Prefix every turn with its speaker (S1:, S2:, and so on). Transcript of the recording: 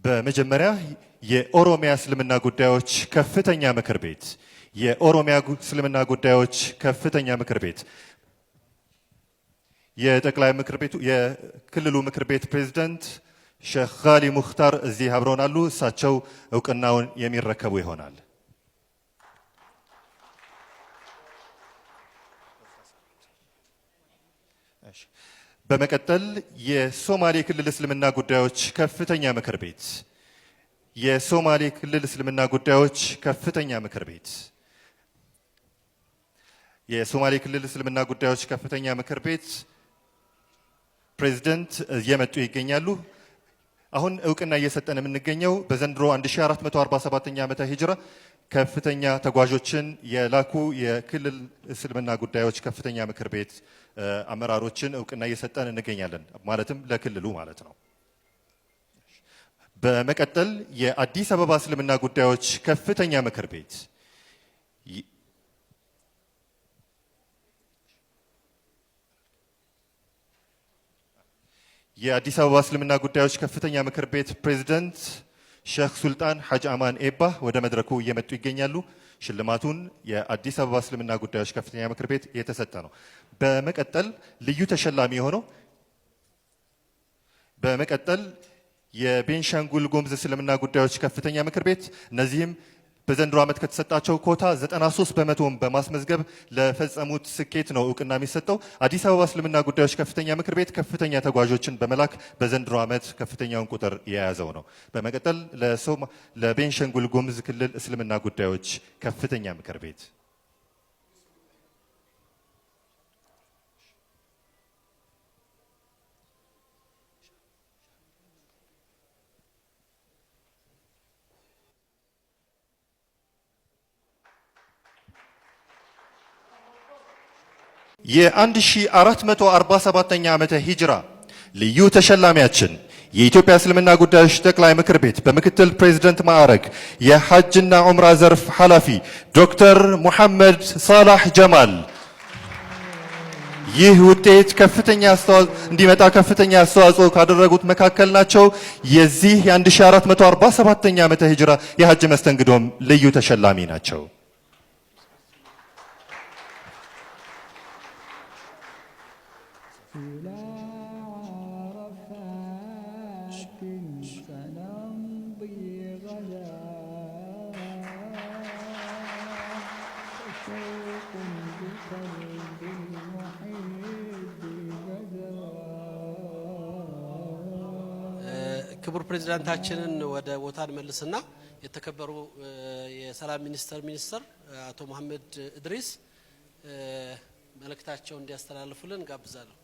S1: በመጀመሪያ የኦሮሚያ እስልምና ጉዳዮች ከፍተኛ ምክር ቤት የኦሮሚያ እስልምና ጉዳዮች ከፍተኛ ምክር ቤት የጠቅላይ ምክር ቤቱ የክልሉ ምክር ቤት ፕሬዝዳንት ሼክ ጋሊ ሙኽታር እዚህ አብረውናሉ። እሳቸው እውቅናውን የሚረከቡ ይሆናል። በመቀጠል የሶማሌ ክልል እስልምና ጉዳዮች ከፍተኛ ምክር ቤት የሶማሌ ክልል እስልምና ጉዳዮች ከፍተኛ ምክር ቤት የሶማሌ ክልል እስልምና ጉዳዮች ከፍተኛ ምክር ቤት ፕሬዝዳንት እየመጡ ይገኛሉ። አሁን እውቅና እየሰጠን የምንገኘው በዘንድሮ 1447ኛ ዓመተ ሂጅራ ከፍተኛ ተጓዦችን የላኩ የክልል እስልምና ጉዳዮች ከፍተኛ ምክር ቤት አመራሮችን እውቅና እየሰጠን እንገኛለን። ማለትም ለክልሉ ማለት ነው። በመቀጠል የአዲስ አበባ እስልምና ጉዳዮች ከፍተኛ ምክር ቤት የአዲስ አበባ እስልምና ጉዳዮች ከፍተኛ ምክር ቤት ፕሬዝዳንት ሼክ ሱልጣን ሐጅ አማን ኤባ ወደ መድረኩ እየመጡ ይገኛሉ። ሽልማቱን የአዲስ አበባ እስልምና ጉዳዮች ከፍተኛ ምክር ቤት የተሰጠ ነው። በመቀጠል ልዩ ተሸላሚ የሆነው የቤንሻንጉል ጉሙዝ እስልምና ጉዳዮች ከፍተኛ ምክር ቤት እነዚህም በዘንድሮ ዓመት ከተሰጣቸው ኮታ 93% በማስመዝገብ ለፈጸሙት ስኬት ነው እውቅና የሚሰጠው። አዲስ አበባ እስልምና ጉዳዮች ከፍተኛ ምክር ቤት ከፍተኛ ተጓዦችን በመላክ በዘንድሮ ዓመት ከፍተኛውን ቁጥር የያዘው ነው። በመቀጠል ለቤንሻንጉል ጉሙዝ ክልል እስልምና ጉዳዮች ከፍተኛ ምክር ቤት የ1447ኛ ዓመተ ሂጅራ ልዩ ተሸላሚያችን የኢትዮጵያ እስልምና ጉዳዮች ጠቅላይ ምክር ቤት በምክትል ፕሬዝዳንት ማዕረግ የሐጅና ዑምራ ዘርፍ ኃላፊ ዶክተር ሙሐመድ ሳላህ ጀማል ይህ ውጤት እንዲመጣ ከፍተኛ አስተዋጽኦ ካደረጉት መካከል ናቸው። የዚህ የ1447ኛ ዓመተ ሂጅራ የሐጅ መስተንግዶም ልዩ ተሸላሚ ናቸው።
S2: ክቡር ፕሬዝዳንታችንን ወደ ቦታ እንመልስና የተከበሩ የሰላም ሚኒስተር አቶ መሐመድ እድሪስ መልእክታቸውን እንዲያስተላልፉልን ጋብዛለሁ።